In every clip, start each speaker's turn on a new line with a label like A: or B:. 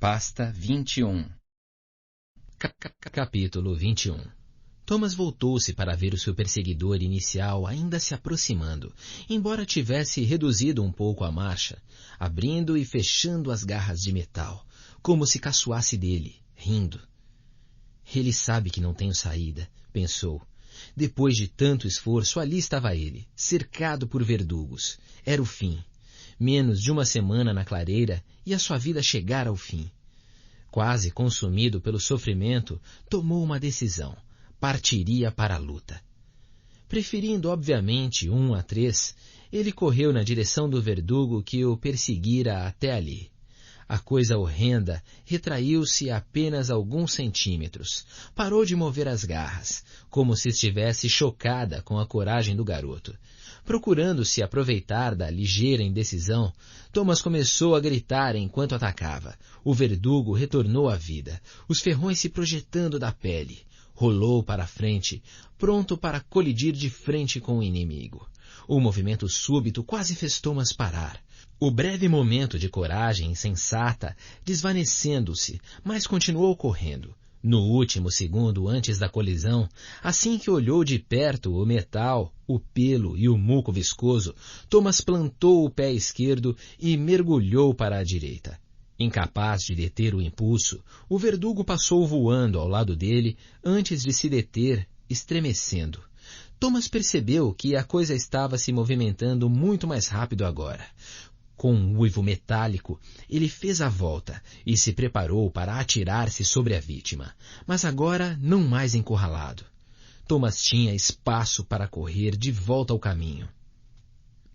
A: Pasta 21.
B: Capítulo 21. Thomas voltou-se para ver o seu perseguidor inicial ainda se aproximando, embora tivesse reduzido um pouco a marcha, abrindo e fechando as garras de metal, como se caçoasse dele, rindo. Ele sabe que não tenho saída, pensou. Depois de tanto esforço, ali estava ele, cercado por verdugos. Era o fim. Menos de uma semana na clareira e a sua vida chegara ao fim. Quase consumido pelo sofrimento, tomou uma decisão. Partiria para a luta. Preferindo, obviamente, 1-3, ele correu na direção do verdugo que o perseguira até ali. A coisa horrenda retraiu-se apenas alguns centímetros. Parou de mover as garras, como se estivesse chocada com a coragem do garoto. Procurando se aproveitar da ligeira indecisão, Thomas começou a gritar enquanto atacava. O verdugo retornou à vida, os ferrões se projetando da pele. Rolou para a frente, pronto para colidir de frente com o inimigo. O movimento súbito quase fez Thomas parar. O breve momento de coragem insensata desvanecendo-se, mas continuou correndo. No último segundo antes da colisão, assim que olhou de perto o metal, o pelo e o muco viscoso, Thomas plantou o pé esquerdo e mergulhou para a direita. Incapaz de deter o impulso, o verdugo passou voando ao lado dele antes de se deter, estremecendo. Thomas percebeu que a coisa estava se movimentando muito mais rápido agora. Com um uivo metálico, ele fez a volta e se preparou para atirar-se sobre a vítima, mas agora não mais encurralado. Thomas tinha espaço para correr de volta ao caminho.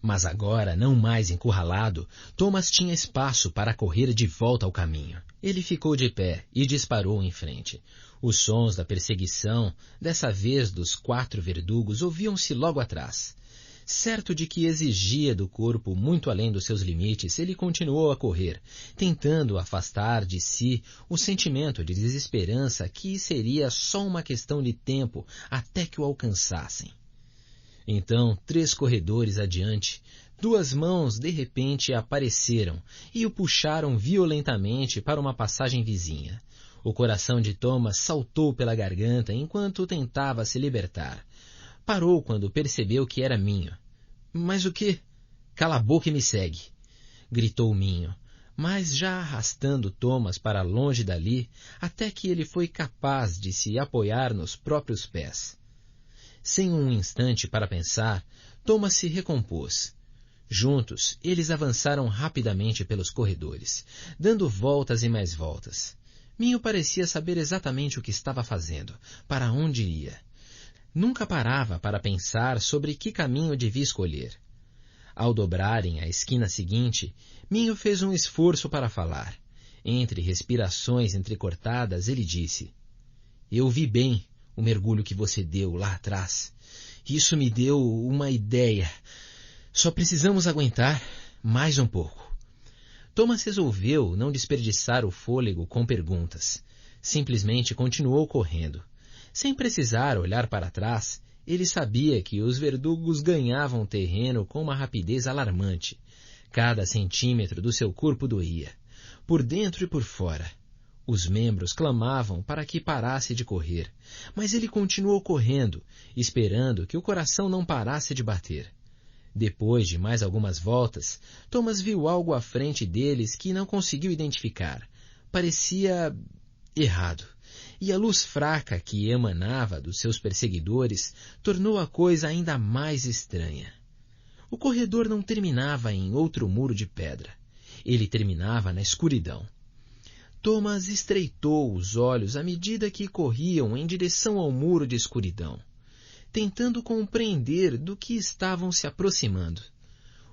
B: Mas agora, não mais encurralado, Thomas tinha espaço para correr de volta ao caminho. Ele ficou de pé e disparou em frente. Os sons da perseguição, dessa vez dos 4 verdugos, ouviam-se logo atrás. Certo de que exigia do corpo muito além dos seus limites, ele continuou a correr, tentando afastar de si o sentimento de desesperança que seria só uma questão de tempo até que o alcançassem. Então, 3 corredores adiante, 2 mãos de repente apareceram e o puxaram violentamente para uma passagem vizinha. O coração de Thomas saltou pela garganta enquanto tentava se libertar. Parou quando percebeu que era Minho. — Mas o quê? — Cala a boca e me segue! Gritou Minho, mas já arrastando Thomas para longe dali, até que ele foi capaz de se apoiar nos próprios pés. Sem um instante para pensar, Thomas se recompôs. Juntos, eles avançaram rapidamente pelos corredores, dando voltas e mais voltas. Minho parecia saber exatamente o que estava fazendo, para onde ia. Nunca parava para pensar sobre que caminho devia escolher. Ao dobrarem a esquina seguinte, Minho fez um esforço para falar. Entre respirações entrecortadas, ele disse: — Eu vi bem o mergulho que você deu lá atrás. Isso me deu uma ideia. Só precisamos aguentar mais um pouco. Thomas resolveu não desperdiçar o fôlego com perguntas. Simplesmente continuou correndo. Sem precisar olhar para trás, ele sabia que os verdugos ganhavam terreno com uma rapidez alarmante. Cada centímetro do seu corpo doía, por dentro e por fora. Os membros clamavam para que parasse de correr, mas ele continuou correndo, esperando que o coração não parasse de bater. Depois de mais algumas voltas, Thomas viu algo à frente deles que não conseguiu identificar. Parecia errado. E a luz fraca que emanava dos seus perseguidores tornou a coisa ainda mais estranha. O corredor não terminava em outro muro de pedra. Ele terminava na escuridão. Thomas estreitou os olhos à medida que corriam em direção ao muro de escuridão, tentando compreender do que estavam se aproximando.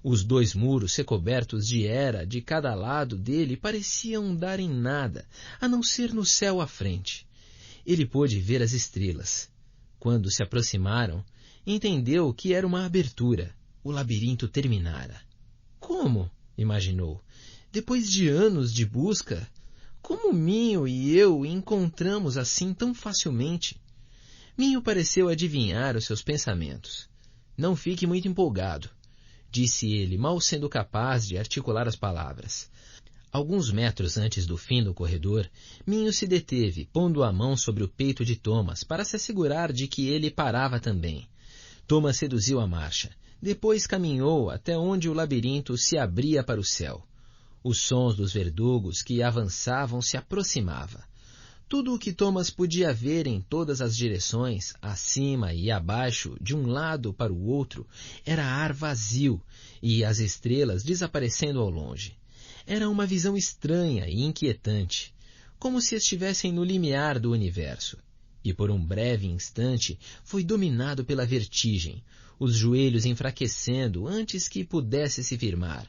B: Os 2 muros recobertos de era de cada lado dele pareciam dar em nada, a não ser no céu à frente. Ele pôde ver as estrelas. Quando se aproximaram, entendeu que era uma abertura. O labirinto terminara. Como? Imaginou. Depois de anos de busca, como Minho e eu encontramos assim tão facilmente? Minho pareceu adivinhar os seus pensamentos. Não fique muito empolgado, disse ele, mal sendo capaz de articular as palavras. Alguns metros antes do fim do corredor, Minho se deteve, pondo a mão sobre o peito de Thomas para se assegurar de que ele parava também. Thomas reduziu a marcha. Depois caminhou até onde o labirinto se abria para o céu. Os sons dos verdugos que avançavam se aproximavam. Tudo o que Thomas podia ver em todas as direções, acima e abaixo, de um lado para o outro, era ar vazio e as estrelas desaparecendo ao longe. Era uma visão estranha e inquietante, como se estivessem no limiar do universo. E por um breve instante foi dominado pela vertigem, os joelhos enfraquecendo antes que pudesse se firmar.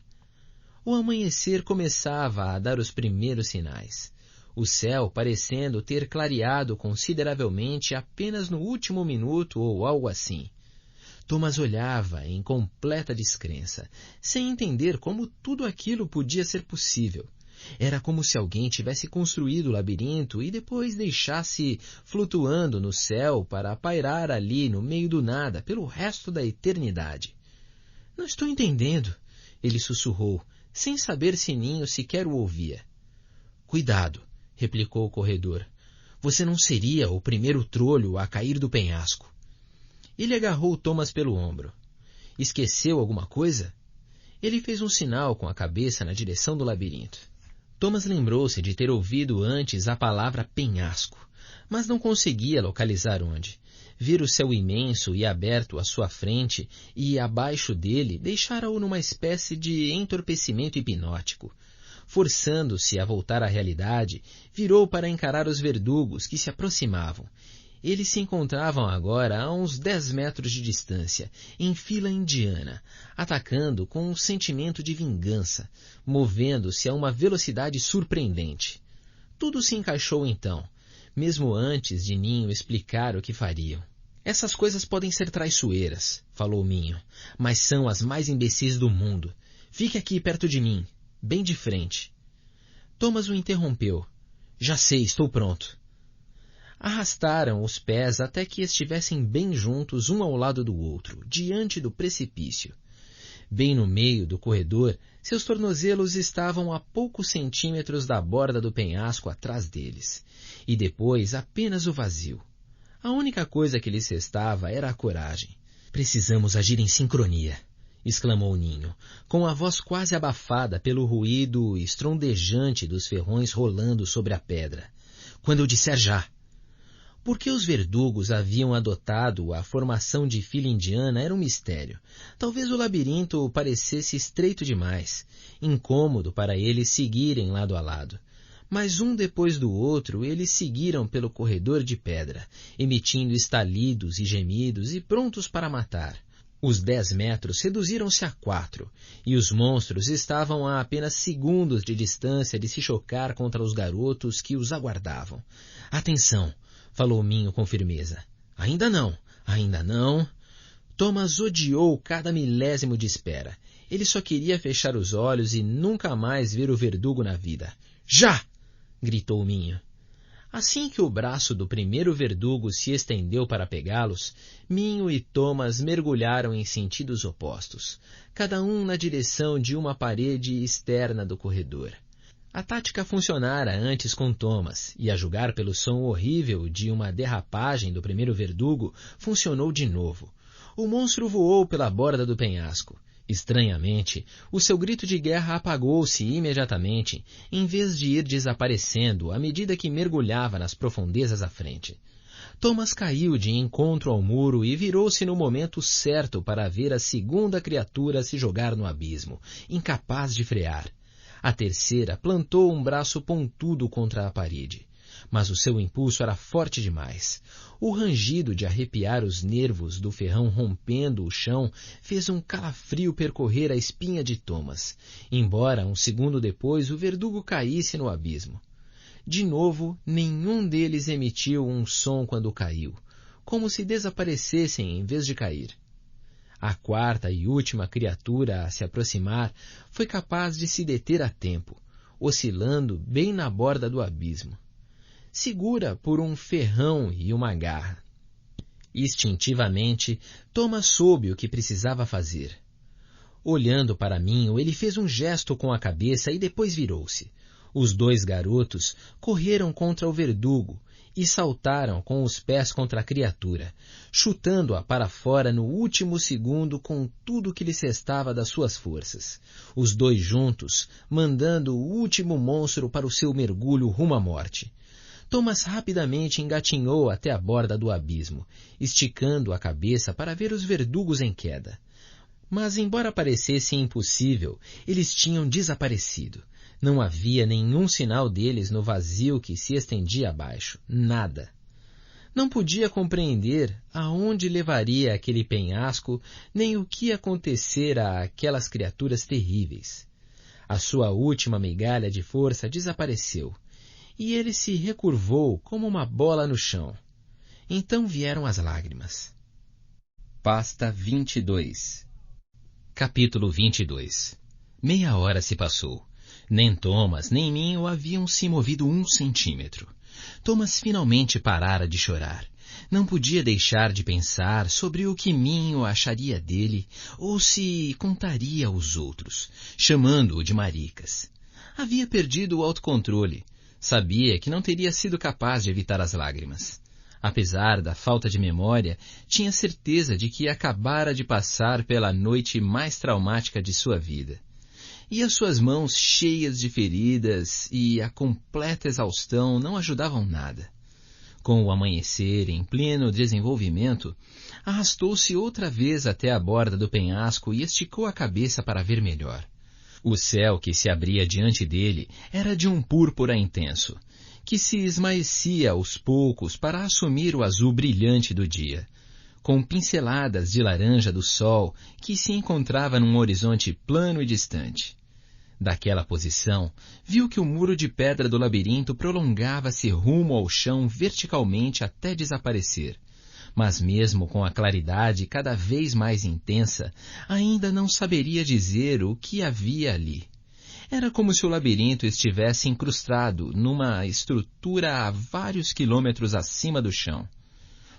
B: O amanhecer começava a dar os primeiros sinais. O céu parecendo ter clareado consideravelmente apenas no último minuto ou algo assim. Thomas olhava em completa descrença, sem entender como tudo aquilo podia ser possível. Era como se alguém tivesse construído o labirinto e depois deixasse flutuando no céu para pairar ali no meio do nada pelo resto da eternidade. Não estou entendendo, ele sussurrou, sem saber se Ninho sequer o ouvia. Cuidado, replicou o corredor. Você não seria o primeiro trolho a cair do penhasco. Ele agarrou Thomas pelo ombro. Esqueceu alguma coisa? Ele fez um sinal com a cabeça na direção do labirinto. Thomas lembrou-se de ter ouvido antes a palavra penhasco, mas não conseguia localizar onde. Ver o céu imenso e aberto à sua frente e abaixo dele deixara-o numa espécie de entorpecimento hipnótico. Forçando-se a voltar à realidade, virou para encarar os verdugos que se aproximavam. Eles se encontravam agora a uns 10 metros de distância, em fila indiana, atacando com um sentimento de vingança, movendo-se a uma velocidade surpreendente. Tudo se encaixou então, mesmo antes de Ninho explicar o que fariam. Essas coisas podem ser traiçoeiras, falou Minho, mas são as mais imbecis do mundo. Fique aqui perto de mim, bem de frente. Thomas o interrompeu. Já sei, estou pronto. Arrastaram os pés até que estivessem bem juntos um ao lado do outro, diante do precipício. Bem no meio do corredor, seus tornozelos estavam a poucos centímetros da borda do penhasco atrás deles, e depois apenas o vazio. A única coisa que lhes restava era a coragem. Precisamos agir em sincronia, exclamou Ninho, com a voz quase abafada pelo ruído estrondejante dos ferrões rolando sobre a pedra. Quando eu disser já. Por que os verdugos haviam adotado a formação de fila indiana era um mistério. Talvez o labirinto parecesse estreito demais, incômodo para eles seguirem lado a lado. Mas um depois do outro eles seguiram pelo corredor de pedra, emitindo estalidos e gemidos e prontos para matar. Os 10 metros reduziram-se a 4, e os monstros estavam a apenas segundos de distância de se chocar contra os garotos que os aguardavam. Atenção! Falou Minho com firmeza. Ainda não, ainda não. Thomas odiou cada milésimo de espera. Ele só queria fechar os olhos e nunca mais ver o verdugo na vida. Já! Gritou Minho. Assim que o braço do primeiro verdugo se estendeu para pegá-los, Minho e Thomas mergulharam em sentidos opostos, cada um na direção de uma parede externa do corredor. A tática funcionara antes com Thomas, e a julgar pelo som horrível de uma derrapagem do primeiro verdugo, funcionou de novo. O monstro voou pela borda do penhasco. Estranhamente, o seu grito de guerra apagou-se imediatamente, em vez de ir desaparecendo à medida que mergulhava nas profundezas à frente. Thomas caiu de encontro ao muro e virou-se no momento certo para ver a segunda criatura se jogar no abismo, incapaz de frear. A terceira plantou um braço pontudo contra a parede, mas o seu impulso era forte demais. O rangido de arrepiar os nervos do ferrão rompendo o chão fez um calafrio percorrer a espinha de Thomas, embora um segundo depois o verdugo caísse no abismo. De novo, nenhum deles emitiu um som quando caiu, como se desaparecessem em vez de cair. A quarta e última criatura a se aproximar foi capaz de se deter a tempo, oscilando bem na borda do abismo, segura por um ferrão e uma garra. Instintivamente, Thomas soube o que precisava fazer. Olhando para Minho, ele fez um gesto com a cabeça e depois virou-se. Os 2 garotos correram contra o verdugo e saltaram com os pés contra a criatura, chutando-a para fora no último segundo com tudo que lhes restava das suas forças. Os 2 juntos, mandando o último monstro para o seu mergulho rumo à morte. Thomas rapidamente engatinhou até a borda do abismo, esticando a cabeça para ver os verdugos em queda. Mas, embora parecesse impossível, eles tinham desaparecido. Não havia nenhum sinal deles no vazio que se estendia abaixo. Nada. Não podia compreender aonde levaria aquele penhasco, nem o que acontecera àquelas criaturas terríveis. A sua última migalha de força desapareceu, e ele se recurvou como uma bola no chão. Então vieram as lágrimas. Pasta 22. Capítulo 22. Meia hora se passou. Nem Thomas, nem Minho haviam se movido 1 centímetro. Thomas finalmente parara de chorar. Não podia deixar de pensar sobre o que Minho acharia dele ou se contaria aos outros, chamando-o de maricas. Havia perdido o autocontrole. Sabia que não teria sido capaz de evitar as lágrimas. Apesar da falta de memória, tinha certeza de que acabara de passar pela noite mais traumática de sua vida. E as suas mãos cheias de feridas e a completa exaustão não ajudavam nada. Com o amanhecer em pleno desenvolvimento, arrastou-se outra vez até a borda do penhasco e esticou a cabeça para ver melhor. O céu que se abria diante dele era de um púrpura intenso, que se esmaecia aos poucos para assumir o azul brilhante do dia, com pinceladas de laranja do sol que se encontrava num horizonte plano e distante. Daquela posição, viu que o muro de pedra do labirinto prolongava-se rumo ao chão verticalmente até desaparecer. Mas mesmo com a claridade cada vez mais intensa, ainda não saberia dizer o que havia ali. Era como se o labirinto estivesse incrustado numa estrutura a vários quilômetros acima do chão.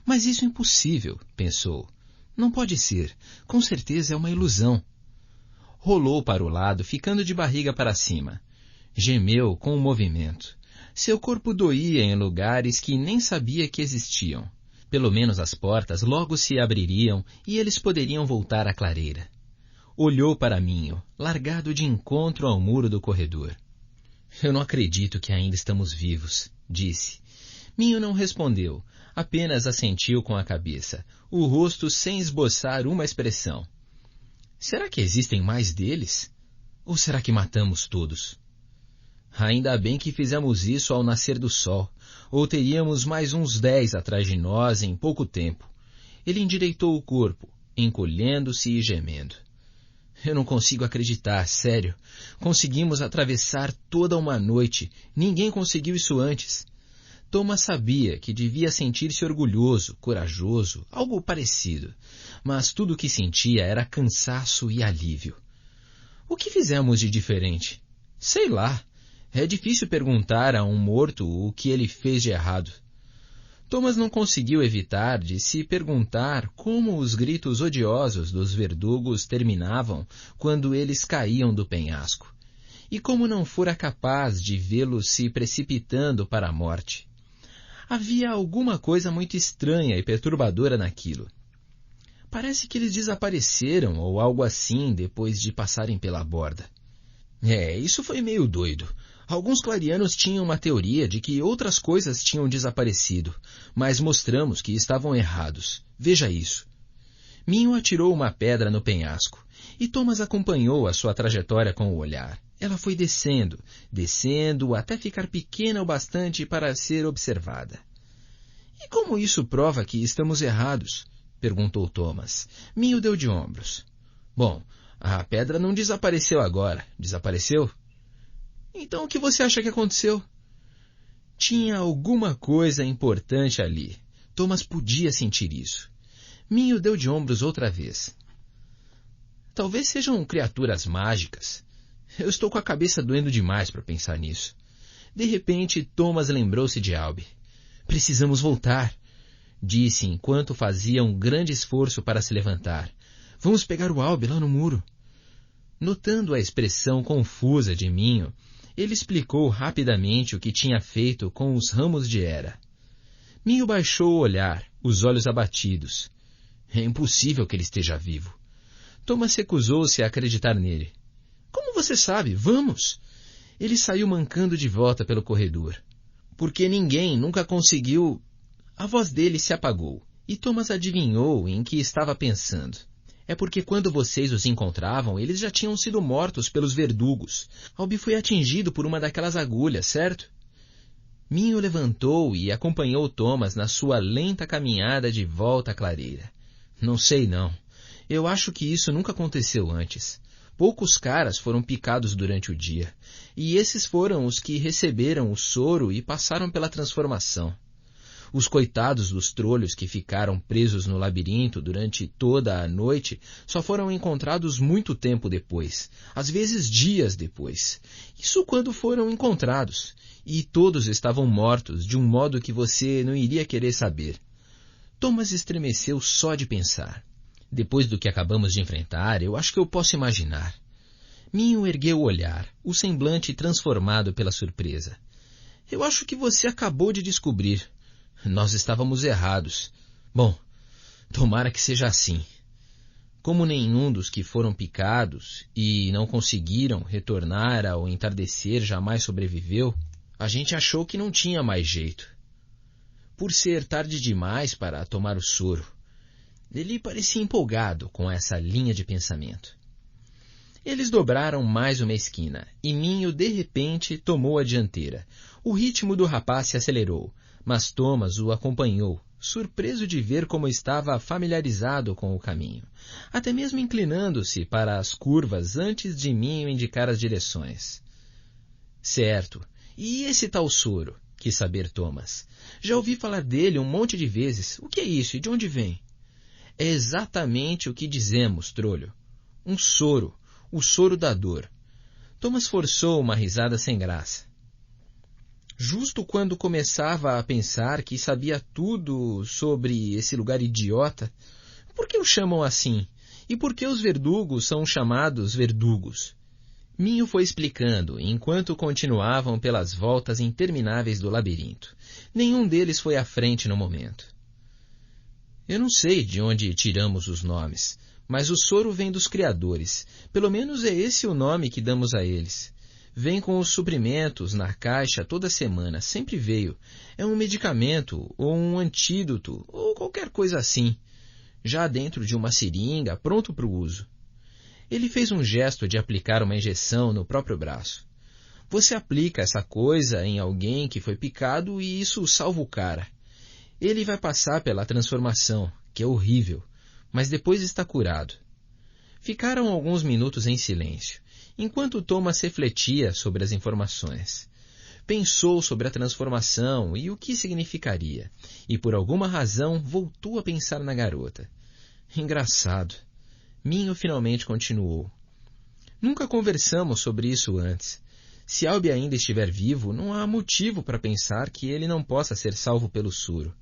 B: Mas isso é impossível, pensou. Não pode ser. Com certeza é uma ilusão. Rolou para o lado, ficando de barriga para cima. Gemeu com o movimento. Seu corpo doía em lugares que nem sabia que existiam. Pelo menos as portas logo se abririam e eles poderiam voltar à clareira. Olhou para Minho, largado de encontro ao muro do corredor. Eu não acredito que ainda estamos vivos, disse. Minho não respondeu, apenas assentiu com a cabeça, o rosto sem esboçar uma expressão. Será que existem mais deles? Ou será que matamos todos? Ainda bem que fizemos isso ao nascer do sol, ou teríamos mais uns 10 atrás de nós em pouco tempo. Ele endireitou o corpo, encolhendo-se e gemendo. Eu não consigo acreditar, sério. Conseguimos atravessar toda uma noite. Ninguém conseguiu isso antes. Thomas sabia que devia sentir-se orgulhoso, corajoso, algo parecido. Mas tudo o que sentia era cansaço e alívio. O que fizemos de diferente? Sei lá. É difícil perguntar a um morto o que ele fez de errado. Thomas não conseguiu evitar de se perguntar como os gritos odiosos dos verdugos terminavam quando eles caíam do penhasco, e como não fora capaz de vê-los se precipitando para a morte. Havia alguma coisa muito estranha e perturbadora naquilo. Parece que eles desapareceram ou algo assim depois de passarem pela borda. Isso foi meio doido. Alguns clarianos tinham uma teoria de que outras coisas tinham desaparecido, mas mostramos que estavam errados. Veja isso. Minho atirou uma pedra no penhasco, e Thomas acompanhou a sua trajetória com o olhar. Ela foi descendo, descendo, até ficar pequena o bastante para ser observada. E como isso prova que estamos errados? Perguntou Thomas. Minho deu de ombros. Bom, a pedra não desapareceu agora. Desapareceu? Então o que você acha que aconteceu? Tinha alguma coisa importante ali. Thomas podia sentir isso. Minho deu de ombros outra vez. Talvez sejam criaturas mágicas. Eu estou com a cabeça doendo demais para pensar nisso. De repente, Thomas lembrou-se de Albi. Precisamos voltar, disse enquanto fazia um grande esforço para se levantar. Vamos pegar o Albi lá no muro. Notando a expressão confusa de Minho, ele explicou rapidamente o que tinha feito com os ramos de Hera. Minho baixou o olhar, os olhos abatidos. É impossível que ele esteja vivo. Thomas recusou-se a acreditar nele. Como você sabe? Vamos! Ele saiu mancando de volta pelo corredor. Porque ninguém nunca conseguiu... A voz dele se apagou, e Thomas adivinhou em que estava pensando. É porque quando vocês os encontravam, eles já tinham sido mortos pelos verdugos. Albi foi atingido por uma daquelas agulhas, certo? Minho levantou e acompanhou Thomas na sua lenta caminhada de volta à clareira. Não sei não. Eu acho que isso nunca aconteceu antes. Poucos caras foram picados durante o dia. E esses foram os que receberam o soro e passaram pela transformação. Os coitados dos trolhos que ficaram presos no labirinto durante toda a noite só foram encontrados muito tempo depois, às vezes dias depois. Isso quando foram encontrados. E todos estavam mortos de um modo que você não iria querer saber. Thomas estremeceu só de pensar. Depois do que acabamos de enfrentar, eu acho que eu posso imaginar. Minho ergueu o olhar, o semblante transformado pela surpresa. Eu acho que você acabou de descobrir. Nós estávamos errados. Bom, tomara que seja assim. Como nenhum dos que foram picados e não conseguiram retornar ao entardecer jamais sobreviveu, a gente achou que não tinha mais jeito. Por ser tarde demais para tomar o soro, ele parecia empolgado com essa linha de pensamento. Eles dobraram mais uma esquina e Minho de repente tomou a dianteira. O ritmo do rapaz se acelerou, mas Thomas o acompanhou, surpreso de ver como estava familiarizado com o caminho, até mesmo inclinando-se para as curvas antes de Minho indicar as direções. Certo, e esse tal soro? Quis saber Thomas. Já ouvi falar dele um monte de vezes. O que é isso e de onde vem? É exatamente o que dizemos, trolho. Um soro, o soro da dor. Thomas forçou uma risada sem graça. Justo quando começava a pensar que sabia tudo sobre esse lugar idiota, por que o chamam assim? E por que os verdugos são chamados verdugos? Minho foi explicando, enquanto continuavam pelas voltas intermináveis do labirinto. Nenhum deles foi à frente no momento. Eu não sei de onde tiramos os nomes, mas o soro vem dos criadores. Pelo menos é esse o nome que damos a eles. Vem com os suprimentos na caixa toda semana, sempre veio. É um medicamento, ou um antídoto, ou qualquer coisa assim. Já dentro de uma seringa, pronto para o uso. Ele fez um gesto de aplicar uma injeção no próprio braço. Você aplica essa coisa em alguém que foi picado e isso salva o cara. Ele vai passar pela transformação, que é horrível, mas depois está curado. Ficaram alguns minutos em silêncio, enquanto Thomas refletia sobre as informações. Pensou sobre a transformação e o que significaria, e por alguma razão voltou a pensar na garota. Engraçado. Minho finalmente continuou. Nunca conversamos sobre isso antes. Se Albi ainda estiver vivo, não há motivo para pensar que ele não possa ser salvo pelo soro.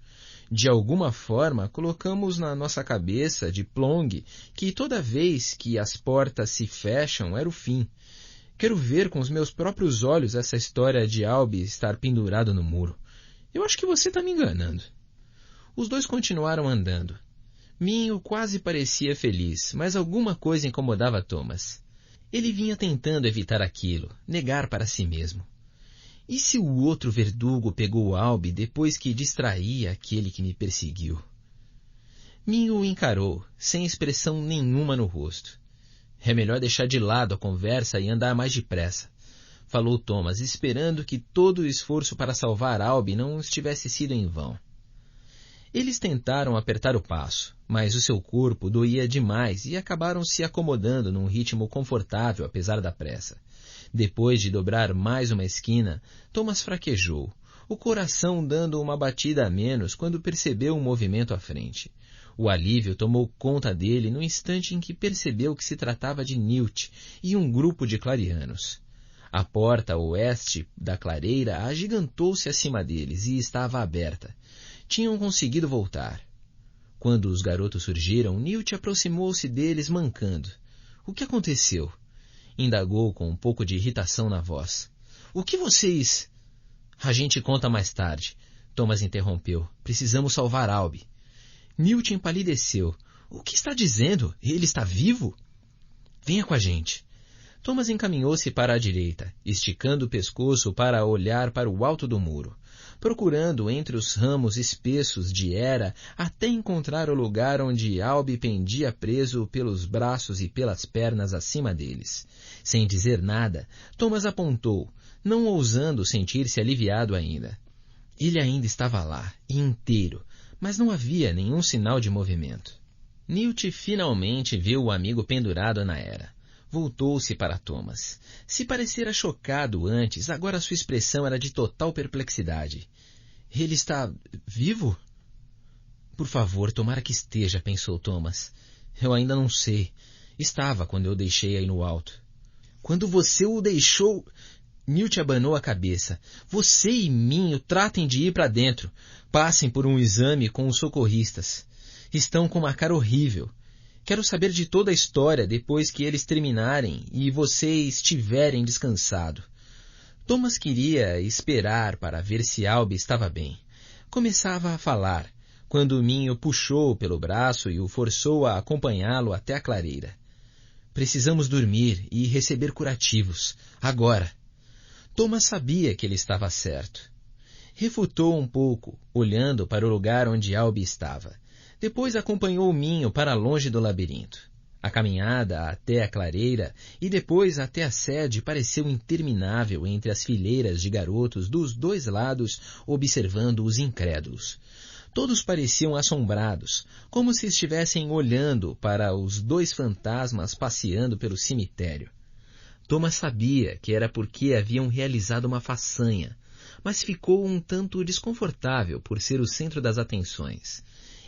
B: De alguma forma, colocamos na nossa cabeça de Plong que toda vez que as portas se fecham era o fim. Quero ver com os meus próprios olhos essa história de Albi estar pendurado no muro. Eu acho que você está me enganando. Os dois continuaram andando. Minho quase parecia feliz, mas alguma coisa incomodava Thomas. Ele vinha tentando evitar aquilo, negar para si mesmo. E se o outro verdugo pegou Albi depois que distraía aquele que me perseguiu? Minho o encarou, sem expressão nenhuma no rosto. É melhor deixar de lado a conversa e andar mais depressa, falou Thomas, esperando que todo o esforço para salvar Albi não tivesse sido em vão. Eles tentaram apertar o passo, mas o seu corpo doía demais e acabaram se acomodando num ritmo confortável apesar da pressa. Depois de dobrar mais uma esquina, Thomas fraquejou, o coração dando uma batida a menos quando percebeu um movimento à frente. O alívio tomou conta dele no instante em que percebeu que se tratava de Newt e um grupo de clarianos. A porta a oeste da clareira agigantou-se acima deles e estava aberta. Tinham conseguido voltar. Quando os garotos surgiram, Newt aproximou-se deles mancando. O que aconteceu? indagou com um pouco de irritação na voz. O que vocês... A gente conta mais tarde. Thomas interrompeu. Precisamos salvar Alby. Newt empalideceu. O que está dizendo? Ele está vivo? Venha com a gente. Thomas encaminhou-se para a direita, esticando o pescoço para olhar para o alto do muro, procurando entre os ramos espessos de era até encontrar o lugar onde Alby pendia preso pelos braços e pelas pernas acima deles. Sem dizer nada, Thomas apontou, não ousando sentir-se aliviado ainda. Ele ainda estava lá, inteiro, mas não havia nenhum sinal de movimento. Newt finalmente viu o amigo pendurado na era. Voltou-se para Thomas. Se parecera chocado antes, agora sua expressão era de total perplexidade. Ele está vivo? Por favor, tomara que esteja, pensou Thomas. Eu ainda não sei. Estava quando eu o deixei aí no alto. Quando você o deixou... Newt abanou a cabeça. Você e Minho tratem de ir para dentro. Passem por um exame com os socorristas. Estão com uma cara horrível. Quero saber de toda a história depois que eles terminarem e vocês tiverem descansado. Thomas queria esperar para ver se Alby estava bem. Começava a falar, quando Minho puxou pelo braço e o forçou a acompanhá-lo até a clareira. Precisamos dormir e receber curativos. Agora. Thomas sabia que ele estava certo. Refutou um pouco, olhando para o lugar onde Alby estava. Depois acompanhou o Minho para longe do labirinto. A caminhada até a clareira e depois até a sede pareceu interminável entre as fileiras de garotos dos dois lados observando os incrédulos. Todos pareciam assombrados, como se estivessem olhando para os dois fantasmas passeando pelo cemitério. Thomas sabia que era porque haviam realizado uma façanha, mas ficou um tanto desconfortável por ser o centro das atenções.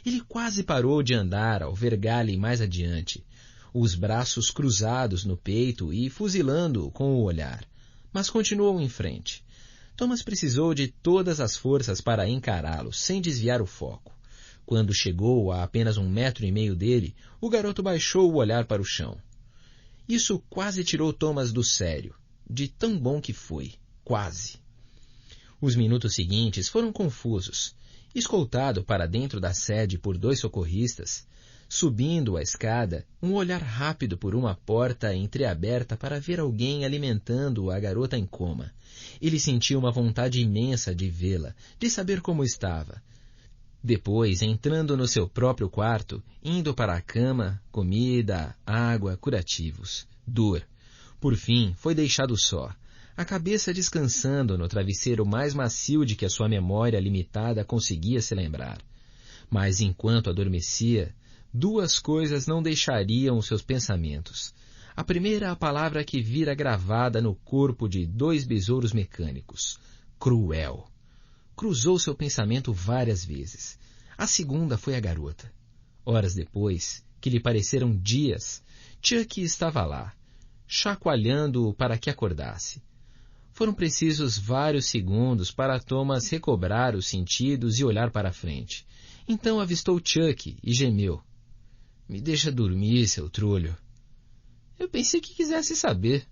B: Ele quase parou de andar ao ver Gally mais adiante, os braços cruzados no peito e fuzilando-o com o olhar, mas continuou em frente. Thomas precisou de todas as forças para encará-lo, sem desviar o foco. Quando chegou a apenas 1,5 metros dele, o garoto baixou o olhar para o chão. Isso quase tirou Thomas do sério, de tão bom que foi, quase. Os minutos seguintes foram confusos. Escoltado para dentro da sede por 2 socorristas, subindo a escada, um olhar rápido por uma porta entreaberta para ver alguém alimentando a garota em coma. Ele sentiu uma vontade imensa de vê-la, de saber como estava. Depois, entrando no seu próprio quarto, indo para a cama, comida, água, curativos, dor. Por fim, foi deixado só. A cabeça descansando no travesseiro mais macio de que a sua memória limitada conseguia se lembrar. Mas enquanto adormecia, 2 coisas não deixariam os seus pensamentos. A primeira, a palavra que vira gravada no corpo de 2 besouros mecânicos. Cruel. Cruzou seu pensamento várias vezes. A segunda foi a garota. Horas depois, que lhe pareceram dias, Chuck estava lá, chacoalhando-o para que acordasse. Foram precisos vários segundos para Thomas recobrar os sentidos e olhar para a frente. Então avistou Chuck e gemeu. Me deixa dormir, seu trulho. Eu pensei que quisesse saber.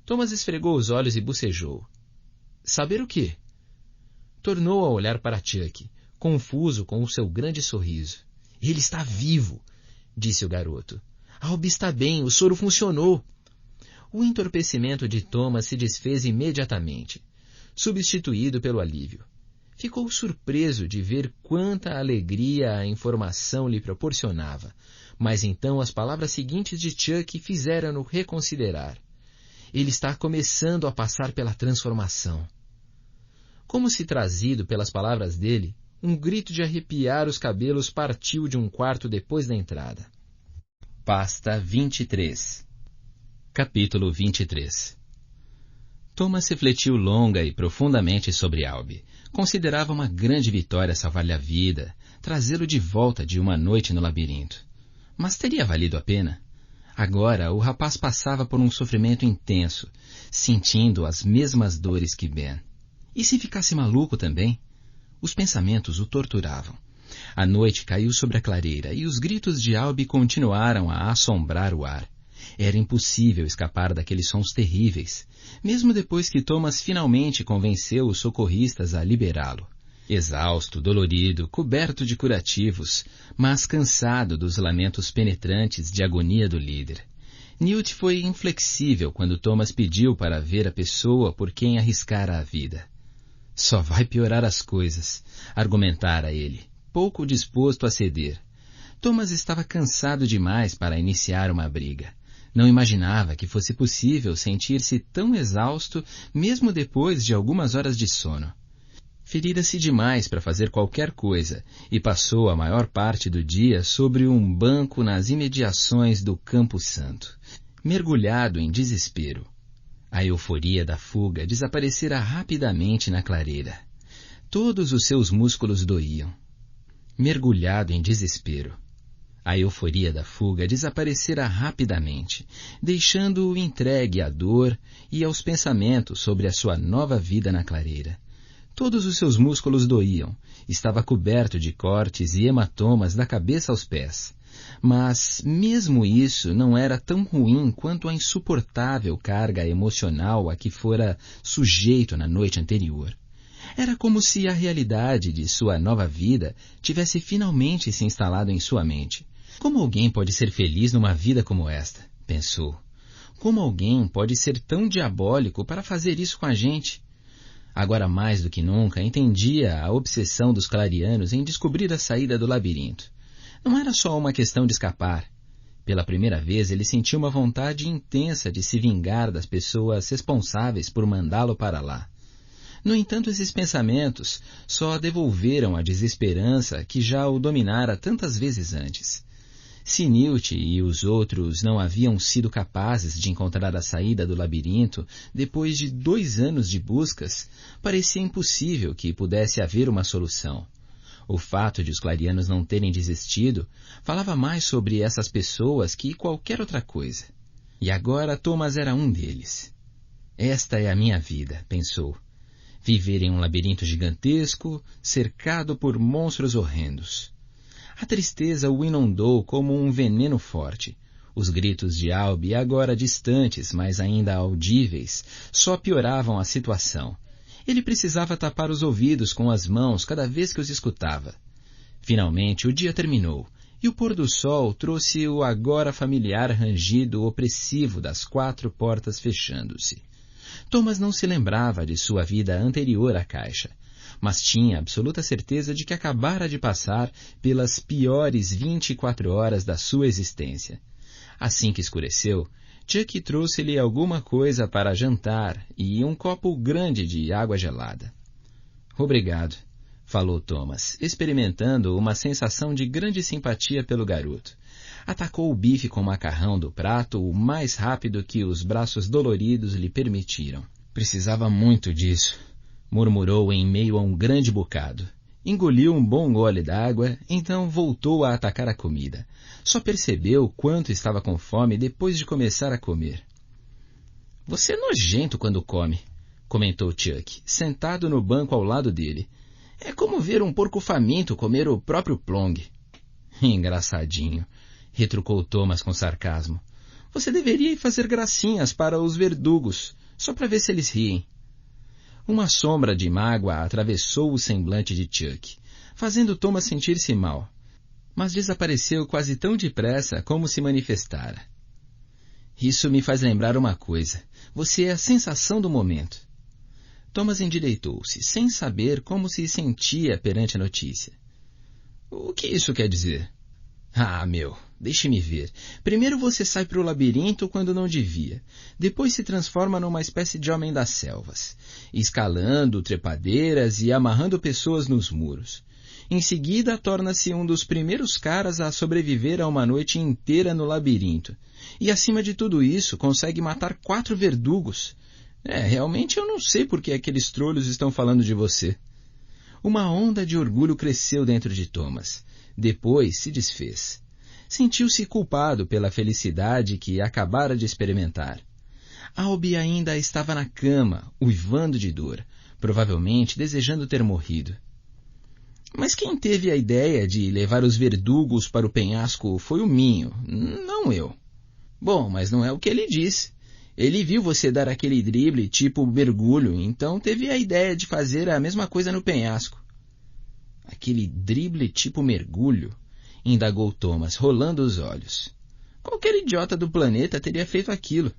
B: Thomas esfregou os olhos e bocejou. Saber o quê? Tornou a olhar para Chuck, confuso com o seu grande sorriso. Ele está vivo, disse o garoto. Alby está bem, o soro funcionou. O entorpecimento de Thomas se desfez imediatamente, substituído pelo alívio. Ficou surpreso de ver quanta alegria a informação lhe proporcionava, mas então as palavras seguintes de Chuck fizeram-no reconsiderar. Ele está começando a passar pela transformação. Como se trazido pelas palavras dele, um grito de arrepiar os cabelos partiu de um quarto depois da entrada. Pasta 23. Capítulo 23. Thomas refletiu longa e profundamente sobre Alby. Considerava uma grande vitória salvar-lhe a vida, trazê-lo de volta de uma noite no labirinto. Mas teria valido a pena? Agora o rapaz passava por um sofrimento intenso, sentindo as mesmas dores que Ben. E se ficasse maluco também? Os pensamentos o torturavam. A noite caiu sobre a clareira e os gritos de Alby continuaram a assombrar o ar. Era impossível escapar daqueles sons terríveis, mesmo depois que Thomas finalmente convenceu os socorristas a liberá-lo. Exausto, dolorido, coberto de curativos, mas cansado dos lamentos penetrantes de agonia do líder. Newt foi inflexível quando Thomas pediu para ver a pessoa por quem arriscara a vida. Só vai piorar as coisas, argumentara ele, pouco disposto a ceder. Thomas estava cansado demais para iniciar uma briga. Não imaginava que fosse possível sentir-se tão exausto mesmo depois de algumas horas de sono. Ferira-se demais para fazer qualquer coisa e passou a maior parte do dia sobre um banco nas imediações do Campo Santo, mergulhado em desespero. A euforia da fuga desaparecera rapidamente na clareira. Todos os seus músculos doíam. Mergulhado em desespero. A euforia da fuga desaparecera rapidamente, deixando-o entregue à dor e aos pensamentos sobre a sua nova vida na clareira. Todos os seus músculos doíam, estava coberto de cortes e hematomas da cabeça aos pés. Mas, mesmo isso, não era tão ruim quanto a insuportável carga emocional a que fora sujeito na noite anterior. Era como se a realidade de sua nova vida tivesse finalmente se instalado em sua mente. Como alguém pode ser feliz numa vida como esta? Pensou. Como alguém pode ser tão diabólico para fazer isso com a gente? Agora mais do que nunca entendia a obsessão dos clarianos em descobrir a saída do labirinto. Não era só uma questão de escapar. Pela primeira vez ele sentiu uma vontade intensa de se vingar das pessoas responsáveis por mandá-lo para lá. No entanto, esses pensamentos só devolveram a desesperança que já o dominara tantas vezes antes. Se Newt e os outros não haviam sido capazes de encontrar a saída do labirinto depois de 2 anos de buscas, parecia impossível que pudesse haver uma solução. O fato de os clarianos não terem desistido falava mais sobre essas pessoas que qualquer outra coisa. E agora Thomas era um deles. Esta é a minha vida, pensou. Viver em um labirinto gigantesco, cercado por monstros horrendos. A tristeza o inundou como um veneno forte. Os gritos de Alby, agora distantes, mas ainda audíveis, só pioravam a situação. Ele precisava tapar os ouvidos com as mãos cada vez que os escutava. Finalmente, o dia terminou, e o pôr do sol trouxe o agora familiar rangido opressivo das 4 portas fechando-se. Thomas não se lembrava de sua vida anterior à caixa, mas tinha absoluta certeza de que acabara de passar pelas piores 24 horas da sua existência. Assim que escureceu, Chuck trouxe-lhe alguma coisa para jantar e um copo grande de água gelada. Obrigado, falou Thomas, experimentando uma sensação de grande simpatia pelo garoto. Atacou o bife com macarrão do prato o mais rápido que os braços doloridos lhe permitiram. Precisava muito disso, murmurou em meio a um grande bocado. Engoliu um bom gole d'água, então voltou a atacar a comida. Só percebeu quanto estava com fome depois de começar a comer. Você é nojento quando come, comentou Chuck, sentado no banco ao lado dele. É como ver um porco faminto comer o próprio Plong. Engraçadinho, retrucou Thomas com sarcasmo. Você deveria ir fazer gracinhas para os verdugos, só para ver se eles riem. Uma sombra de mágoa atravessou o semblante de Chuck, fazendo Thomas sentir-se mal, mas desapareceu quase tão depressa como se manifestara. Isso me faz lembrar uma coisa. Você é a sensação do momento. Thomas endireitou-se, sem saber como se sentia perante a notícia. O que isso quer dizer? Ah, deixe-me ver. Primeiro você sai para o labirinto quando não devia. Depois se transforma numa espécie de homem das selvas, escalando trepadeiras e amarrando pessoas nos muros. Em seguida, torna-se um dos primeiros caras a sobreviver a uma noite inteira no labirinto. E, acima de tudo isso, consegue matar 4 verdugos. Realmente eu não sei por que aqueles trolhos estão falando de você. Uma onda de orgulho cresceu dentro de Thomas. Depois se desfez. Sentiu-se culpado pela felicidade que acabara de experimentar. Alby ainda estava na cama, uivando de dor, provavelmente desejando ter morrido. Mas quem teve a ideia de levar os verdugos para o penhasco foi o Minho, não eu. Bom, mas não é o que ele disse. Ele viu você dar aquele drible tipo mergulho, então teve a ideia de fazer a mesma coisa no penhasco. Aquele drible tipo mergulho? Indagou Thomas, rolando os olhos. Qualquer idiota do planeta teria feito aquilo.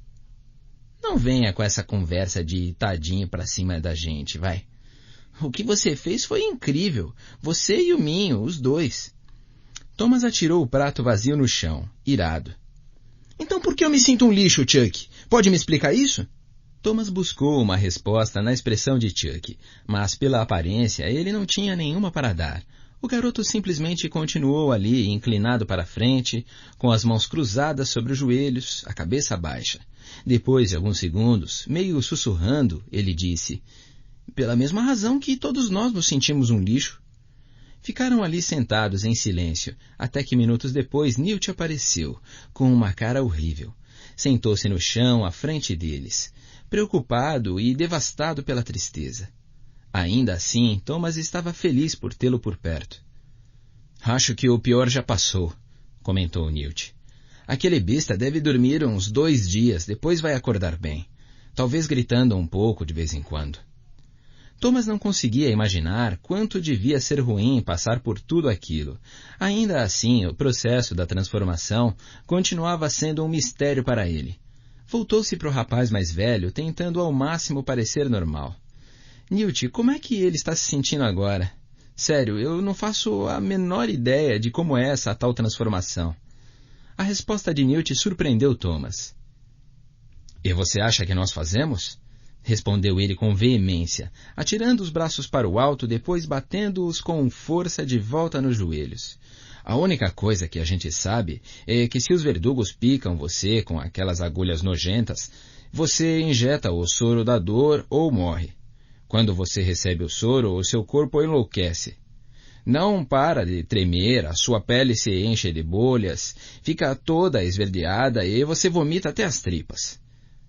B: Não venha com essa conversa de tadinho pra cima da gente, vai. O que você fez foi incrível. Você e o Minho, os dois. Thomas atirou o prato vazio no chão, irado. Então por que eu me sinto um lixo, Chuck? Pode me explicar isso? Thomas buscou uma resposta na expressão de Chuck, mas pela aparência ele não tinha nenhuma para dar. O garoto simplesmente continuou ali, inclinado para frente, com as mãos cruzadas sobre os joelhos, a cabeça baixa. Depois de alguns segundos, meio sussurrando, ele disse, pela mesma razão que todos nós nos sentimos um lixo. Ficaram ali sentados em silêncio, até que minutos depois Newt apareceu, com uma cara horrível. Sentou-se no chão à frente deles, preocupado e devastado pela tristeza. Ainda assim, Thomas estava feliz por tê-lo por perto. Acho que o pior já passou, comentou Newt. Aquele besta deve dormir uns 2 dias, depois vai acordar bem, talvez gritando um pouco de vez em quando. Thomas não conseguia imaginar quanto devia ser ruim passar por tudo aquilo. Ainda assim, o processo da transformação continuava sendo um mistério para ele. Voltou-se para o rapaz mais velho, tentando ao máximo parecer normal. Newt, como é que ele está se sentindo agora? Sério, eu não faço a menor ideia de como é essa tal transformação. A resposta de Newt surpreendeu Thomas. E você acha que nós fazemos? Respondeu ele com veemência, atirando os braços para o alto, depois batendo-os com força de volta nos joelhos. A única coisa que a gente sabe é que se os verdugos picam você com aquelas agulhas nojentas, você injeta o soro da dor ou morre. Quando você recebe o soro, o seu corpo enlouquece. Não para de tremer, a sua pele se enche de bolhas, fica toda esverdeada e você vomita até as tripas.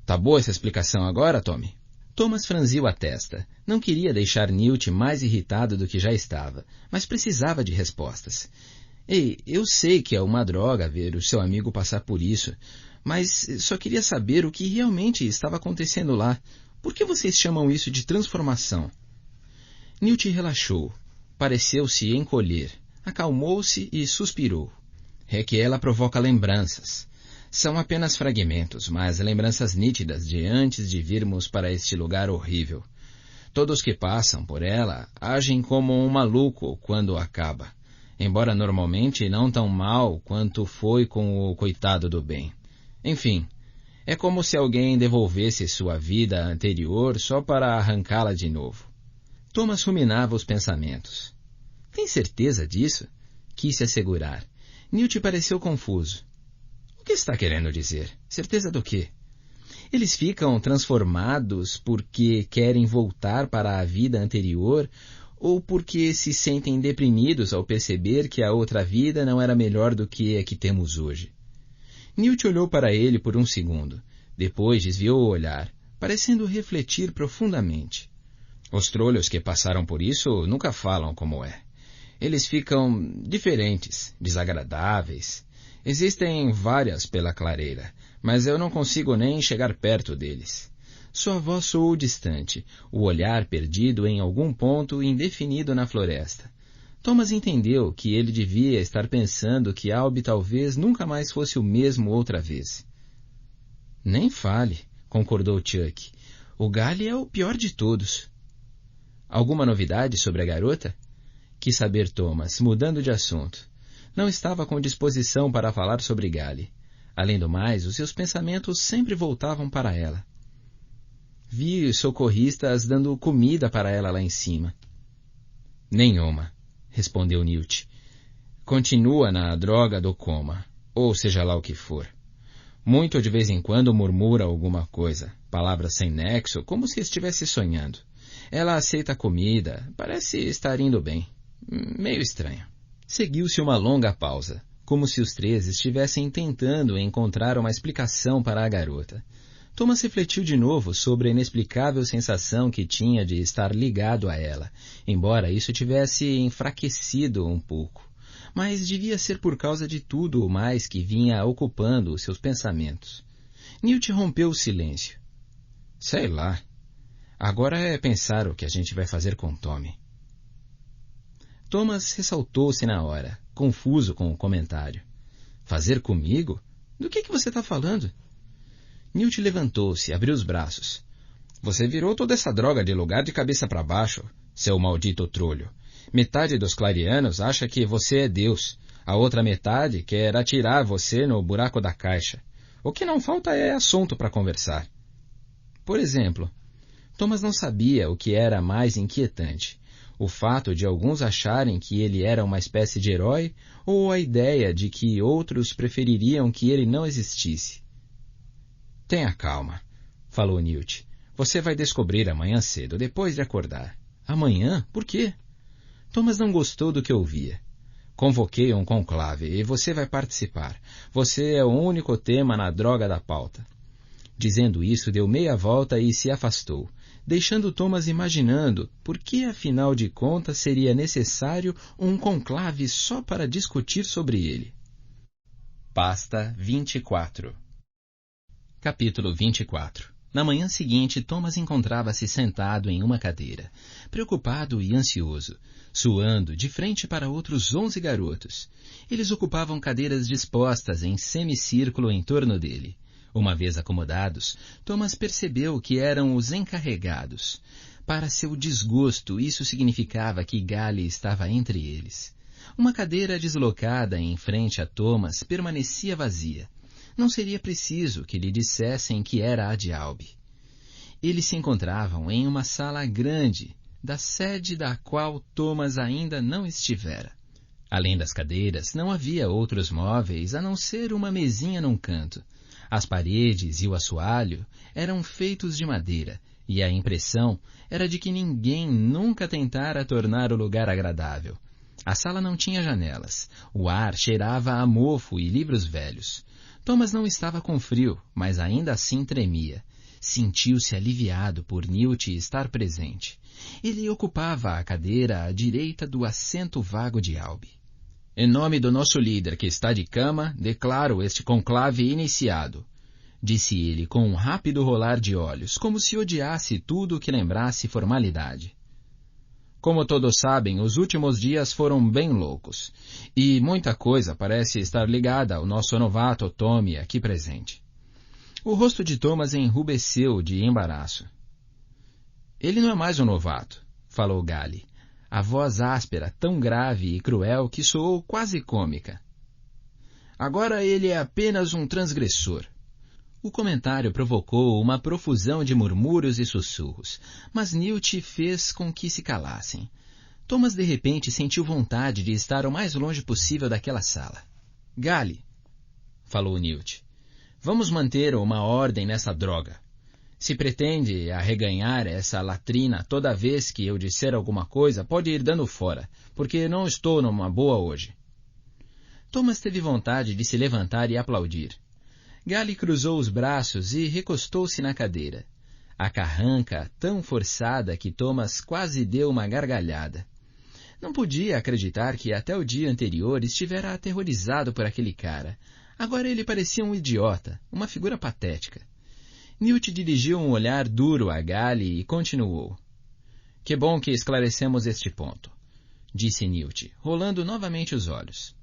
B: Tá boa essa explicação agora, Tommy? Thomas franziu a testa. Não queria deixar Newt mais irritado do que já estava, mas precisava de respostas. Ei, eu sei que é uma droga ver o seu amigo passar por isso, mas só queria saber o que realmente estava acontecendo lá. Por que vocês chamam isso de transformação? Newt relaxou. Pareceu-se encolher. Acalmou-se e suspirou. É que ela provoca lembranças. São apenas fragmentos, mas lembranças nítidas de antes de virmos para este lugar horrível. Todos que passam por ela agem como um maluco quando acaba, embora normalmente não tão mal quanto foi com o coitado do bem. Enfim, é como se alguém devolvesse sua vida anterior só para arrancá-la de novo. Thomas ruminava os pensamentos. Tem certeza disso? Quis se assegurar. Newt pareceu confuso. O que está querendo dizer? Certeza do quê? Eles ficam transformados porque querem voltar para a vida anterior ou porque se sentem deprimidos ao perceber que a outra vida não era melhor do que a que temos hoje? Newt olhou para ele por um segundo. Depois desviou o olhar, parecendo refletir profundamente. Os trolhos que passaram por isso nunca falam como é. Eles ficam diferentes, desagradáveis. Existem várias pela clareira, mas eu não consigo nem chegar perto deles. Sua voz soou distante, o olhar perdido em algum ponto indefinido na floresta. Thomas entendeu que ele devia estar pensando que Albi talvez nunca mais fosse o mesmo outra vez. Nem fale, concordou Chuck. O Gale é o pior de todos. Alguma novidade sobre a garota? Quis saber Thomas, mudando de assunto. Não estava com disposição para falar sobre Gale. Além do mais, os seus pensamentos sempre voltavam para ela. Vi os socorristas dando comida para ela lá em cima. Nenhuma, respondeu Newt. Continua na droga do coma, ou seja lá o que for. Muito de vez em quando murmura alguma coisa, palavras sem nexo, como se estivesse sonhando. Ela aceita a comida, parece estar indo bem. Meio estranho. Seguiu-se uma longa pausa, como se os três estivessem tentando encontrar uma explicação para a garota. Thomas refletiu de novo sobre a inexplicável sensação que tinha de estar ligado a ela, embora isso tivesse enfraquecido um pouco. mas devia ser por causa de tudo o mais que vinha ocupando os seus pensamentos. Newt rompeu o silêncio. Sei lá. Agora é pensar o que a gente vai fazer com Tommy. Thomas ressaltou-se na hora, confuso com o comentário. Fazer comigo? Do que você está falando? Newt levantou-se, abriu os braços. Você virou toda essa droga de lugar de cabeça para baixo, seu maldito trolho. Metade dos clarianos acha que você é Deus. A outra metade quer atirar você no buraco da caixa. O que não falta é assunto para conversar. Por exemplo, Thomas não sabia o que era mais inquietante. O fato de alguns acharem que ele era uma espécie de herói ou a ideia de que outros prefeririam que ele não existisse. Tenha calma, falou Newt. Você vai descobrir amanhã cedo, depois de acordar. Amanhã? Por quê? Thomas não gostou do que ouvia. Convoquei um conclave e você vai participar. Você é o único tema na droga da pauta. Dizendo isso, deu meia volta e se afastou, deixando Thomas imaginando por que, afinal de contas, seria necessário um conclave só para discutir sobre ele. Pasta 24. Capítulo 24. Na manhã seguinte, Thomas encontrava-se sentado em uma cadeira, preocupado e ansioso, suando de frente para outros 11 garotos. Eles ocupavam cadeiras dispostas em semicírculo em torno dele. Uma vez acomodados, Thomas percebeu que eram os encarregados. Para seu desgosto, isso significava que Gally estava entre eles. Uma cadeira deslocada em frente a Thomas permanecia vazia. Não seria preciso que lhe dissessem que era a de Alby. Eles se encontravam em uma sala grande, da sede da qual Thomas ainda não estivera. Além das cadeiras, não havia outros móveis a não ser uma mesinha num canto. As paredes e o assoalho eram feitos de madeira, e a impressão era de que ninguém nunca tentara tornar o lugar agradável. A sala não tinha janelas. O ar cheirava a mofo e livros velhos. Thomas não estava com frio, mas ainda assim tremia. Sentiu-se aliviado por Newt estar presente. Ele ocupava a cadeira à direita do assento vago de Alby. Em nome do nosso líder, que está de cama, declaro este conclave iniciado, disse ele com um rápido rolar de olhos, como se odiasse tudo que lembrasse formalidade. Como todos sabem, os últimos dias foram bem loucos, e muita coisa parece estar ligada ao nosso novato Tommy aqui presente. O rosto de Thomas enrubesceu de embaraço. Ele não é mais um novato, falou Gally, a voz áspera, tão grave e cruel que soou quase cômica. Agora ele é apenas um transgressor. O comentário provocou uma profusão de murmúrios e sussurros, mas Newt fez com que se calassem. Thomas de repente sentiu vontade de estar o mais longe possível daquela sala. Gally, falou Newt, vamos manter uma ordem nessa droga. Se pretende arreganhar essa latrina toda vez que eu disser alguma coisa, pode ir dando fora, porque não estou numa boa hoje. Thomas teve vontade de se levantar e aplaudir. Gally cruzou os braços e recostou-se na cadeira. A carranca tão forçada que Thomas quase deu uma gargalhada. Não podia acreditar que até o dia anterior estivera aterrorizado por aquele cara. Agora ele parecia um idiota, uma figura patética. Newt dirigiu um olhar duro a Gally e continuou. Que bom que esclarecemos este ponto, disse Newt, rolando novamente os olhos.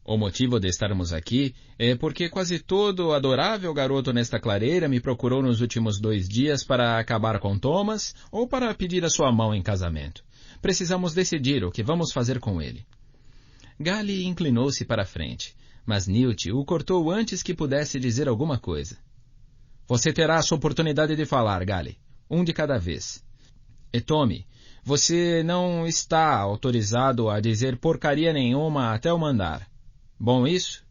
B: O motivo de estarmos aqui é porque quase todo o adorável garoto nesta clareira me procurou nos últimos 2 dias para acabar com Thomas ou para pedir a sua mão em casamento. Precisamos decidir o que vamos fazer com ele. Gally inclinou-se para a frente, mas Newt o cortou antes que pudesse dizer alguma coisa. Você terá a sua oportunidade de falar, Gally. Um de cada vez. E Tommy, você não está autorizado a dizer porcaria nenhuma até eu mandar. Bom isso?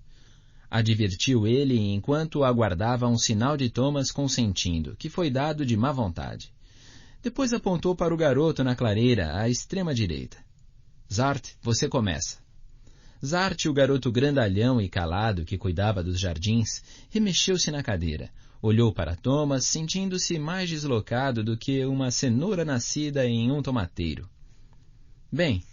B: Advertiu ele enquanto aguardava um sinal de Thomas consentindo, que foi dado de má vontade. Depois apontou para o garoto na clareira, à extrema direita. Zart, você começa. Zart, o garoto grandalhão e calado que cuidava dos jardins, remexeu-se na cadeira, olhou para Thomas, sentindo-se mais deslocado do que uma cenoura nascida em um tomateiro. Bem,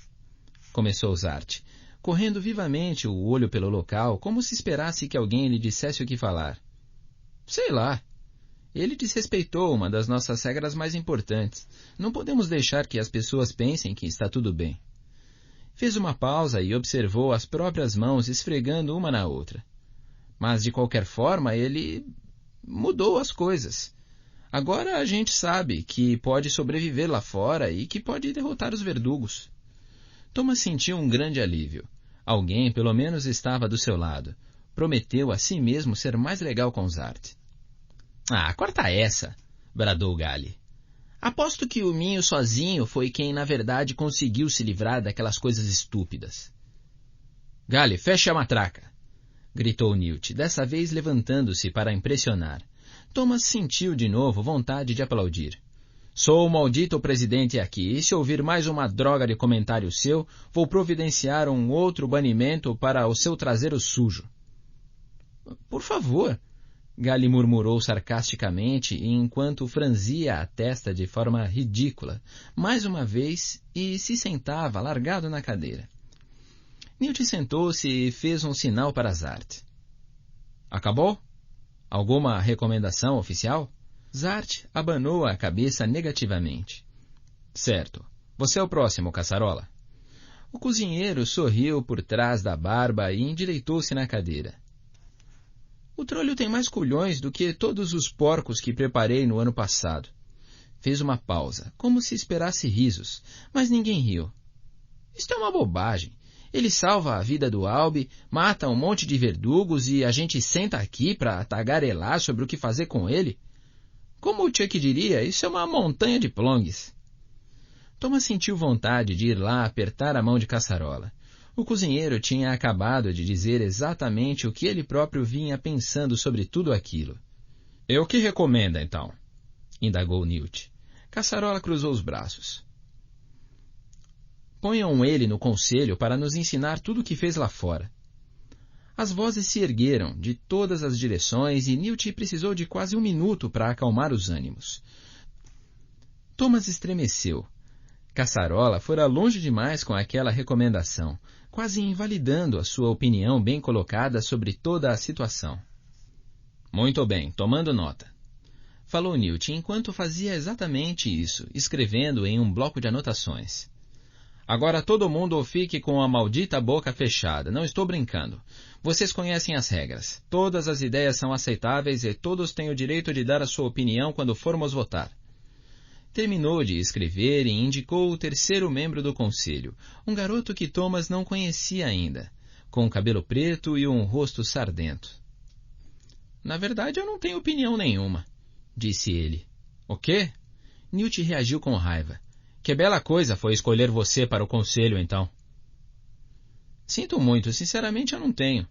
B: começou Zart, correndo vivamente o olho pelo local, como se esperasse que alguém lhe dissesse o que falar. Sei lá. Ele desrespeitou uma das nossas regras mais importantes. Não podemos deixar que as pessoas pensem que está tudo bem. Fez uma pausa e observou as próprias mãos esfregando uma na outra. Mas, de qualquer forma, ele mudou as coisas. Agora a gente sabe que pode sobreviver lá fora e que pode derrotar os verdugos. Thomas sentiu um grande alívio. Alguém, pelo menos, estava do seu lado. Prometeu a si mesmo ser mais legal com Zart. Ah, corta essa, bradou Gally. Aposto que o Minho sozinho foi quem, na verdade, conseguiu se livrar daquelas coisas estúpidas. Gally, feche a matraca, gritou Newt, dessa vez levantando-se para impressionar. Thomas sentiu de novo vontade de aplaudir. Sou o maldito presidente aqui, e se ouvir mais uma droga de comentário seu, vou providenciar um outro banimento para o seu traseiro sujo. Por favor, Gally murmurou sarcasticamente enquanto franzia a testa de forma ridícula, mais uma vez, e se sentava largado na cadeira. Newt sentou-se e fez um sinal para Zart. Acabou? Alguma recomendação oficial? Zart abanou a cabeça negativamente. Certo. Você é o próximo, caçarola. O cozinheiro sorriu por trás da barba e endireitou-se na cadeira. O trolho tem mais culhões do que todos os porcos que preparei no ano passado. Fez uma pausa, como se esperasse risos, mas ninguém riu. Isto é uma bobagem. Ele salva a vida do Albi, mata um monte de verdugos e a gente senta aqui para tagarelar sobre o que fazer com ele? Como o Chuck diria, isso é uma montanha de plongues. Thomas sentiu vontade de ir lá apertar a mão de Caçarola. O cozinheiro tinha acabado de dizer exatamente o que ele próprio vinha pensando sobre tudo aquilo. — E o que recomenda, então? Indagou Newt. Caçarola cruzou os braços. — Ponham ele no conselho para nos ensinar tudo o que fez lá fora. As vozes se ergueram de todas as direções e Newt precisou de quase 1 minuto para acalmar os ânimos. Thomas estremeceu. Caçarola fora longe demais com aquela recomendação, quase invalidando a sua opinião bem colocada sobre toda a situação. Muito bem, tomando nota. Falou Newt enquanto fazia exatamente isso, escrevendo em um bloco de anotações. Agora todo mundo fique com a maldita boca fechada, não estou brincando. Vocês conhecem as regras. Todas as ideias são aceitáveis e todos têm o direito de dar a sua opinião quando formos votar. Terminou de escrever e indicou o terceiro membro do conselho, um garoto que Thomas não conhecia ainda, com cabelo preto e um rosto sardento. Na verdade, eu não tenho opinião nenhuma, disse ele. O quê? Newt reagiu com raiva. Que bela coisa foi escolher você para o conselho, então. Sinto muito, sinceramente eu não tenho.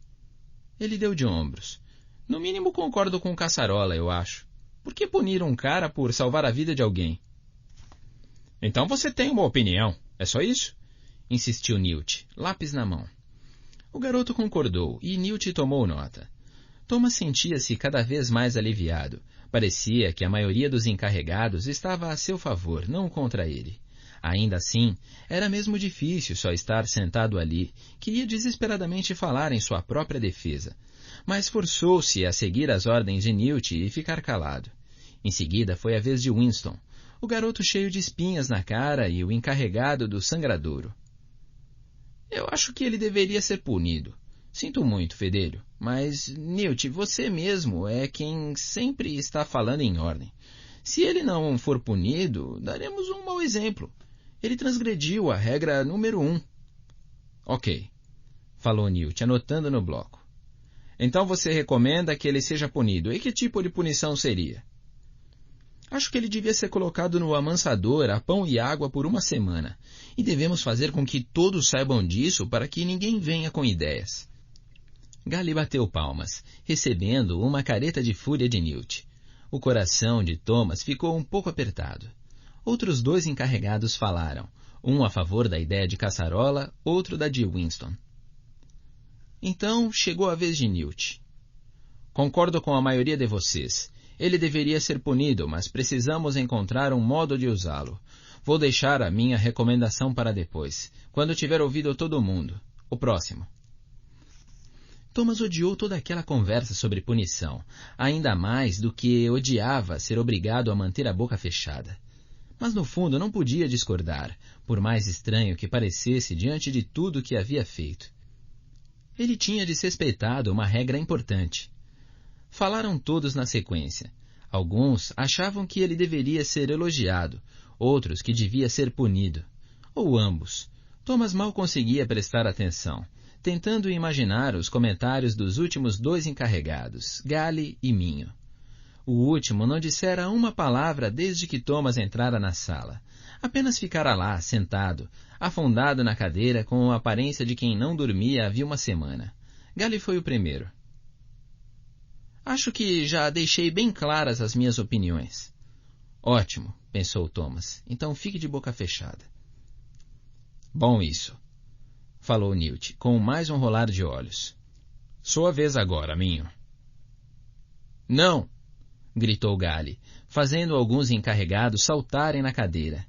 B: Ele deu de ombros. No mínimo concordo com o Caçarola, eu acho. Por que punir um cara por salvar a vida de alguém? Então você tem uma opinião, é só isso? Insistiu Newt, lápis na mão. O garoto concordou e Newt tomou nota. Thomas sentia-se cada vez mais aliviado. Parecia que a maioria dos encarregados estava a seu favor, não contra ele. Ainda assim, era mesmo difícil só estar sentado ali. Queria desesperadamente falar em sua própria defesa. Mas forçou-se a seguir as ordens de Newt e ficar calado. Em seguida foi a vez de Winston, o garoto cheio de espinhas na cara e o encarregado do sangradouro. Eu acho que ele deveria ser punido. Sinto muito, fedelho, mas, Newt, você mesmo é quem sempre está falando em ordem. Se ele não for punido, daremos um mau exemplo. Ele transgrediu a regra número 1. Ok, falou Newt, anotando no bloco. Então você recomenda que ele seja punido. E que tipo de punição seria? Acho que ele devia ser colocado no amansador a pão e água por 1 semana. E devemos fazer com que todos saibam disso para que ninguém venha com ideias. Gally bateu palmas, recebendo uma careta de fúria de Newt. O coração de Thomas ficou um pouco apertado. Outros 2 encarregados falaram, um a favor da ideia de Caçarola, outro da de Winston. Então chegou a vez de Newt. Concordo com a maioria de vocês. Ele deveria ser punido, mas precisamos encontrar um modo de usá-lo. Vou deixar a minha recomendação para depois, quando tiver ouvido todo mundo. O próximo. Thomas odiou toda aquela conversa sobre punição, ainda mais do que odiava ser obrigado a manter a boca fechada. Mas no fundo não podia discordar, por mais estranho que parecesse diante de tudo que havia feito. Ele tinha desrespeitado uma regra importante. Falaram todos na sequência. Alguns achavam que ele deveria ser elogiado, outros que devia ser punido. Ou ambos. Thomas mal conseguia prestar atenção, tentando imaginar os comentários dos últimos 2 encarregados, Gally e Minho. O último não dissera uma palavra desde que Thomas entrara na sala. Apenas ficara lá, sentado, afundado na cadeira com a aparência de quem não dormia havia uma semana. Gally foi o primeiro. Acho que já deixei bem claras as minhas opiniões. Ótimo, pensou Thomas. Então fique de boca fechada. Bom isso, falou Newt, com mais um rolar de olhos. Sua vez agora, Minho. Não! Gritou Gally, fazendo alguns encarregados saltarem na cadeira.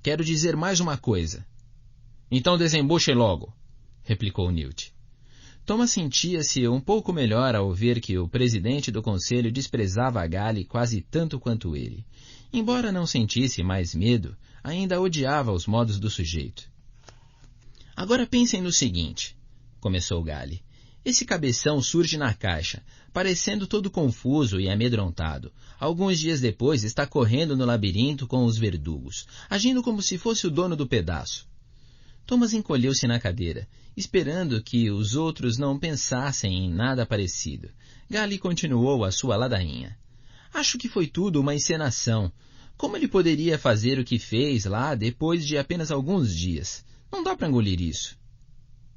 B: Quero dizer mais uma coisa. Então desembuche logo, replicou Newt. Thomas sentia-se um pouco melhor ao ver que o presidente do conselho desprezava a Gally quase tanto quanto ele. Embora não sentisse mais medo, ainda odiava os modos do sujeito. Agora pensem no seguinte, começou Gally. Esse cabeção surge na caixa, parecendo todo confuso e amedrontado. Alguns dias depois está correndo no labirinto com os verdugos, agindo como se fosse o dono do pedaço. Thomas encolheu-se na cadeira, esperando que os outros não pensassem em nada parecido. Gally continuou a sua ladainha. Acho que foi tudo uma encenação. Como ele poderia fazer o que fez lá depois de apenas alguns dias? Não dá para engolir isso.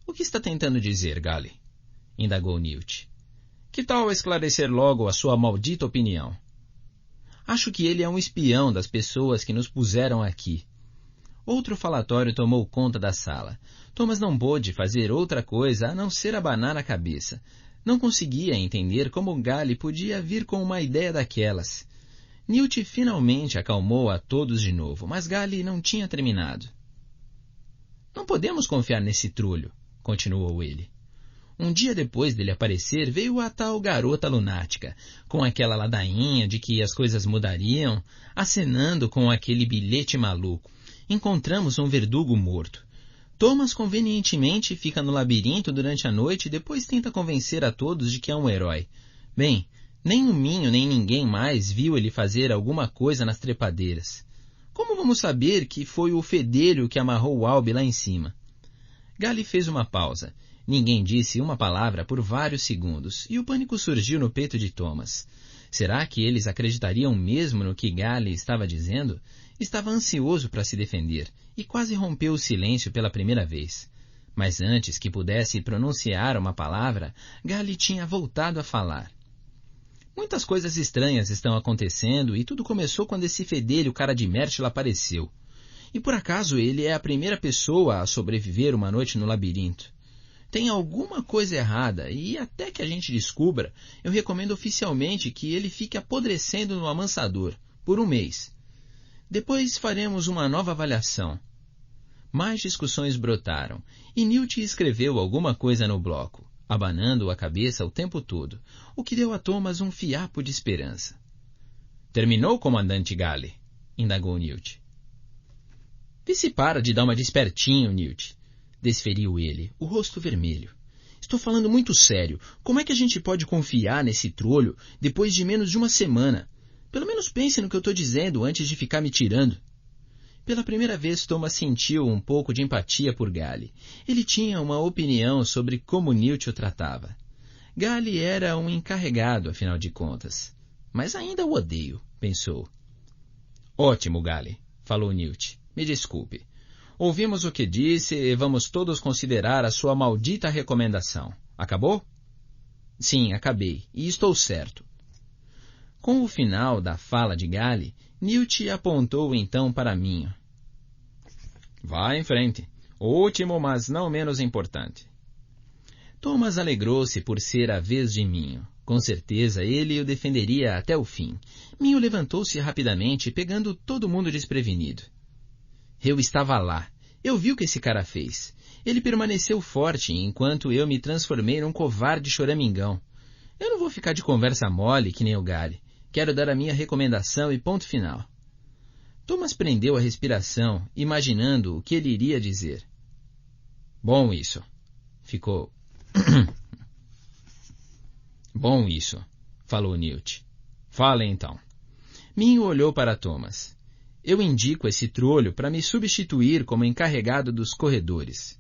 B: O que está tentando dizer, Gally? Indagou Newt. Que tal esclarecer logo a sua maldita opinião? Acho que ele é um espião das pessoas que nos puseram aqui. Outro falatório tomou conta da sala. Thomas não pôde fazer outra coisa a não ser abanar a cabeça. Não conseguia entender como Gally podia vir com uma ideia daquelas. Newt finalmente acalmou a todos de novo, mas Gally não tinha terminado. Não podemos confiar nesse trulho, continuou ele. Um dia depois dele aparecer, veio a tal garota lunática, com aquela ladainha de que as coisas mudariam, acenando com aquele bilhete maluco. Encontramos um verdugo morto. Thomas convenientemente fica no labirinto durante a noite e depois tenta convencer a todos de que é um herói. Bem, nem o Minho nem ninguém mais viu ele fazer alguma coisa nas trepadeiras. Como vamos saber que foi o fedelho que amarrou o Albe lá em cima? Gally fez uma pausa. Ninguém disse uma palavra por vários segundos, e o pânico surgiu no peito de Thomas. Será que eles acreditariam mesmo no que Gally estava dizendo? Estava ansioso para se defender, e quase rompeu o silêncio pela primeira vez. Mas antes que pudesse pronunciar uma palavra, Gally tinha voltado a falar. Muitas coisas estranhas estão acontecendo, e tudo começou quando esse fedelho cara de Myrtle apareceu. E por acaso ele é a primeira pessoa a sobreviver uma noite no labirinto. Tem alguma coisa errada, e até que a gente descubra, eu recomendo oficialmente que ele fique apodrecendo no amansador, por um mês. Depois faremos uma nova avaliação. Mais discussões brotaram, e Newt escreveu alguma coisa no bloco, abanando a cabeça o tempo todo, o que deu a Thomas um fiapo de esperança. Terminou, comandante Gally? Indagou Newt. Vê se para de dar uma de espertinho, Newt. Desferiu ele, o rosto vermelho. Estou falando muito sério. Como é que a gente pode confiar nesse trolho depois de menos de uma semana? Pelo menos pense no que eu estou dizendo antes de ficar me tirando. Pela primeira vez, Thomas sentiu um pouco de empatia por Gally. Ele tinha uma opinião sobre como Newt o tratava. Gally era um encarregado, afinal de contas. Mas ainda o odeio, pensou. Ótimo, Gally, falou Newt. Me desculpe. Ouvimos o que disse e vamos todos considerar a sua maldita recomendação. Acabou? Sim, acabei. E estou certo. Com o final da fala de Gally, Newt apontou então para Minho. Vá em frente. Último, mas não menos importante. Thomas alegrou-se por ser a vez de Minho. Com certeza ele o defenderia até o fim. Minho levantou-se rapidamente, pegando todo mundo desprevenido. Eu estava lá. Eu vi o que esse cara fez. Ele permaneceu forte enquanto eu me transformei num covarde choramingão. Eu não vou ficar de conversa mole que nem o Gale. Quero dar a minha recomendação e ponto final. Thomas prendeu a respiração, imaginando o que ele iria dizer. Bom isso. Ficou... Bom isso, falou Newt. Fala então. Minho olhou para Thomas. Eu indico esse trolho para me substituir como encarregado dos corredores.